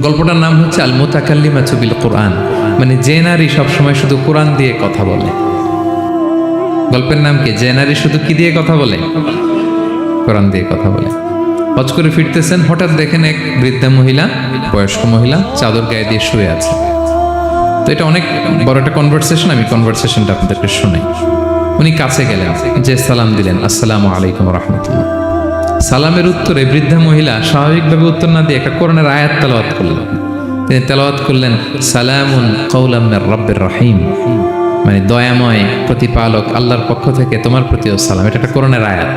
গল্পটার নাম হচ্ছে আল মুতাকাল্লিমাতু বিল কোরআন, মানে যে নারী সবসময় শুধু কোরআন দিয়ে কথা বলে। গল্পের নাম কি? যে নারী শুধু কি দিয়ে কথা বলে? কোরআন দিয়ে কথা বলে। হজ করে ফিরতেছেন, হঠাৎ দেখেন এক বৃদ্ধা মহিলা, বয়স্ক মহিলা চাদর গায়ে দিয়ে শুয়ে আছে। তো এটা অনেক বড় একটা কনভারসেশন, আমি কনভারসেশনটা আপনাদেরকে শোনাই। উনি কাছে গেলেন, যে সালাম দিলেন, আসসালামু আলাইকুম রাহমাতুল্লাহ। সালামের উত্তরে বৃদ্ধা মহিলা স্বাভাবিকভাবে উত্তর না দিয়ে একটা কোরআনের আয়াত তেলাওয়াত করলেন। তিনি তেলাওয়াত করলেন, সালামুন কাওলাম মির রাব্বির রহিম, মানে দয়াময় প্রতিপালক আল্লাহর পক্ষ থেকে তোমার প্রতিও সালাম। এটা একটা কোরআনের আয়াত,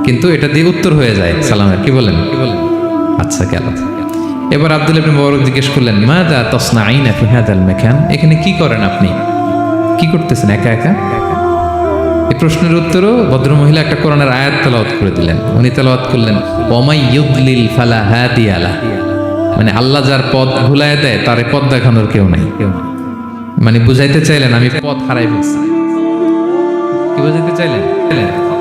কিন্তু এটা দিয়ে উত্তর হয়ে যায় সালামের। কি বলেন? আচ্ছা গেল। এবার আব্দুল্লাহ ইবনে মুবারক জিজ্ঞেস করলেন, মাযা তাসনাঈনা ফি হাযাল মাকান, এখানে কি করেন আপনি? কি করতেছেন একা একা? এই প্রশ্নের উত্তরও ভদ্রমহিলা একটা কোরআনের আয়াত তেলাওয়াত করে দিলেন। উনি তেলাওয়াত করলেন, ওয়ামাই ইউদলিল ফালা হাদিয়া লাহ, মানে আল্লাহ যার পথ ভুলায় দেয় তার পথ দেখানোর কেউ নাই। মানে বুঝাইতে চাইলেন আমি পথ হারাই ফেলছি। কি বুঝাইতে চাইলেন?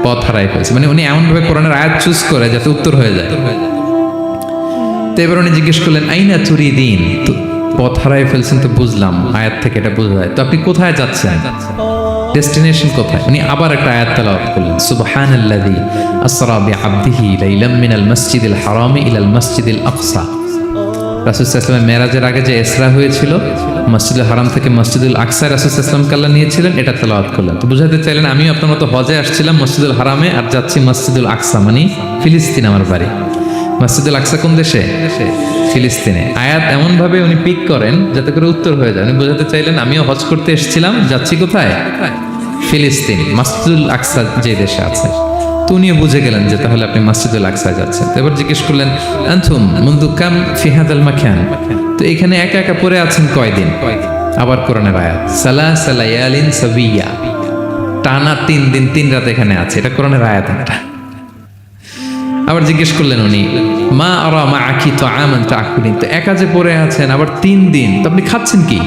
পথ হারাই ফেলছি, মানে উনি এমন ভাবে কোরআনের আয়াত চুজ করে যাতে উত্তর হয়ে যায়। তো এবার উনি জিজ্ঞেস করলেন, আইনা তুরিদিন, তো পথ হারাই ফেলছেন তো বুঝলাম, আয়াত থেকে এটা বোঝা যায়, তো আপনি কোথায় যাচ্ছেন? ডেস্টিনেশন কোথায়? উনি আবার একটা আয়াত তেলাওয়াত করলেন, সুবহানাল্লাযী আসরা বিআবদিহি লাইলাম মিনাল মাসজিদিল হারামি ইলাল মাসজিদিল আকসা। রাসূল সাল্লাল্লাহু আলাইহি ওয়াসাল্লাম মেরাজের আগে যে ইসরা হয়েছিল, মসজিদুল হারাম থেকে মসজিদুল আকসায় রাসূল সাল্লাল্লাহু আলাইহি ওয়াসাল্লাম আল্লাহ নিয়েছিলেন, এটা তেলাওয়াত করলেন। তো বুঝাতে চাইলেন আমিও আপনার মতো হজে আসছিলাম মসজিদুল হারামে, আর যাচ্ছি মসজিদুল আকসা, মানে ফিলিস্তিন আমার বাড়ি। মসজিদুল আকসা কোন দেশে? ফিলিস্তিনে। আয়াত এমন ভাবে উনি পিক করেন যাতে করে উত্তর হয়ে যায়। উনি বোঝাতে চাইলেন আমিও হজ করতে এসেছিলাম, যাচ্ছি কোথায়? ফিলিস্তিন, মসজিদুল আকসা যে দেশে আছে। তো উনিও বুঝে গেলেন যে তাহলে আপনি মসজিদুল আকসায় যাচ্ছেন। তো এবার জিজ্ঞেস করলেন, আনতুম মুনযু কাম ফি হাযাল মাকান, তো এখানে একা একা পড়ে আছেন কয়দিন? আবার কোরআনের আয়াত, সালাসা লায়ালিন সাবিয়া, টানা 3 দিন 3 রাত এখানে আছে। এটা কোরআনের আয়াত একটা। আবার জিজ্ঞেস করলেন উনি, মা আরা মাআকি তাআমান তাআকুলিন, তো একা যে পড়ে আছেন আবার 3 দিন, তো আপনি খাচ্ছেন কি?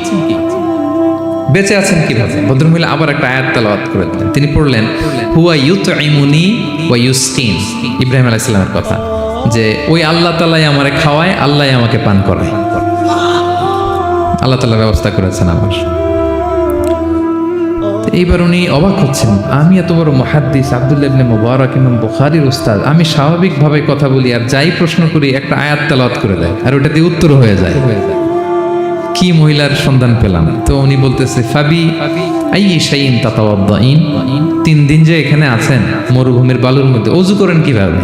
বেঁচে আছেন কিভাবে? ভদ্রমহিলা আবার একটা আয়াত তেলাওয়াত করে দিলেন। তিনি পড়লেন, হুয়া ইউতঈমুনি ওয়া ইউসকিন, ইব্রাহিম আলাইহিস সালামের কথা, যে ওই আল্লাহ তাআলাই আমারে খাওয়ায়, আল্লাহই আমাকে পান করায়। আল্লাহ তাআলা ব্যবস্থা করেছেন আমার। এইবার উনি অবাক হচ্ছেন, আমি এত বড় মুহাদ্দিস আব্দুল্লাহ ইবনে মুবারক ইমাম বুখারীর উস্তাদ, আমি স্বাভাবিকভাবে কথা বলি আর যাই প্রশ্ন করি একটা আয়াত তেলাওয়াত করে দেয় আর ওটা দিয়ে উত্তর হয়ে যায়। কি মহিলার সন্ধান পেলাম? তো উনি বলতেছে, ফাবি আইয়ি শাইইন তাতাওয়াদ্দাইন, 3 দিন যে এখানে আছেন মরুভূমির বালুর মধ্যে, ওযু করেন কিভাবে?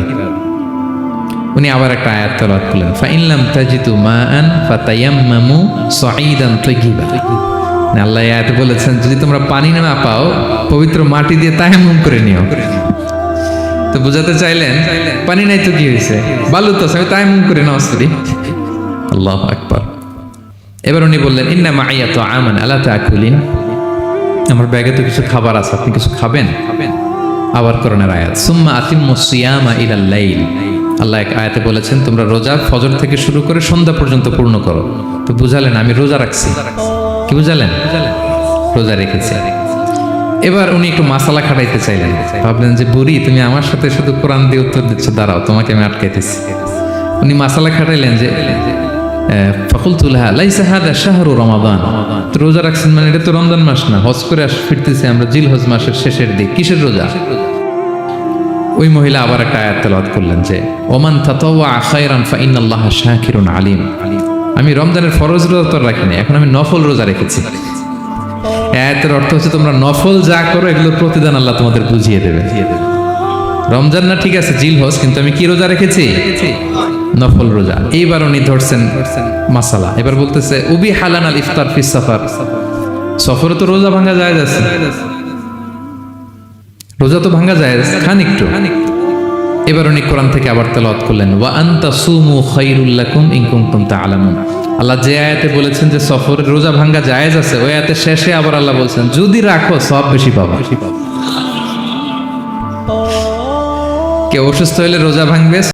উনি আবার একটা আয়াত তেলাওয়াত করলেন, ফা ইন লাম তাজিদু মাআন ফাতায়াম্মামু সাঈদান তাইয়্যিবা, আল্লাহ আয়াতে বলেছেন যদি তোমরা পানি না পাও পবিত্র মাটি দিয়ে তায়াম্মুম করে নিও। তো বুঝাতে চাইলেন পানি নাই তো কি হয়েছে, বালু তো আছে, তায়াম্মুম করে নাও সরি। আল্লাহু আকবার। এবার উনি বললেন, ইন্না মাইয়া তাআমান আলা তাকুলিন, আমার ব্যাগে তো কিছু খাবার আছে, আপনি কিছু খাবেন? আবার কোরআনের আয়াত, সুম্মা আতিম্মুস সিয়ামা ইলাল লাইল, আল্লাহ এক আয়াতে বলেছেন তোমরা রোজা ফজর থেকে শুরু করে সন্ধ্যা পর্যন্ত পূর্ণ করো। তো বুঝালেন আমি রোজা রাখছি। কি বুঝালেন? রোজা রেখেছে। এবার উনি একটু মাসালা খাটাইতে চাইলেন, ভাবলেন যে বুড়ি তুমি আমার সাথে শুধু কোরআন দিয়ে উত্তর দিচ্ছ, দাঁড়াও তোমাকে আমি আটকাইতেছি। উনি মাসালা খাটাইলেন যে ফাকুলতু লাহা লাইসা হাদা শাহরু রমাদান, তো রোজা রাখছেন মানে এটা তো রমজান মাস না, হজ করে ফিরতেছি আমরা জিলহজ মাসের শেষের দিক, কিসের রোজা? ওই মহিলা আবার একটা আয়াত তেলাওয়াত করলেন যে ওমান তাতাওয়া খায়রান ফা ইন্নাল্লাহা শাকিরুন আলিম, আমি রমজানের ফরজ রোজা তো রাখিনি, এখন আমি নফল রোজা রেখেছি। আয়াতের অর্থ হচ্ছে তোমরা নফল যা করো এগুলোর প্রতিদান আল্লাহ তোমাদের বুঝিয়ে দেবে। রমজান না ঠিক আছে জিলহজ, কিন্তু আমি কি রোজা রেখেছি? নফল রোজা। এইবার উনি ধরছেন মাসালা, এবার বলতেছে উবি হালান আল ইফতার ফিস সাফার, সফরে তো রোজা ভাঙা যায় যাচ্ছে, রোজা তো ভাঙা যায়, খান একটু। এবার উনি কোরআন থেকে আবার তেলাওয়াত করলেন, ওয়া আনতা সুমু খায়রুল লাকুম ইন কুনতুম তা'লামুন, আল্লাহ যে আয়াতে বলেছেন যে সফরের রোজা ভাঙা জায়েজ আছে, ওই আয়াতের শেষে আবার আল্লাহ বলছেন যদি রাখো সব বেশি পাবা। কেউ অসুস্থ হলে রোজা ভাঙবে,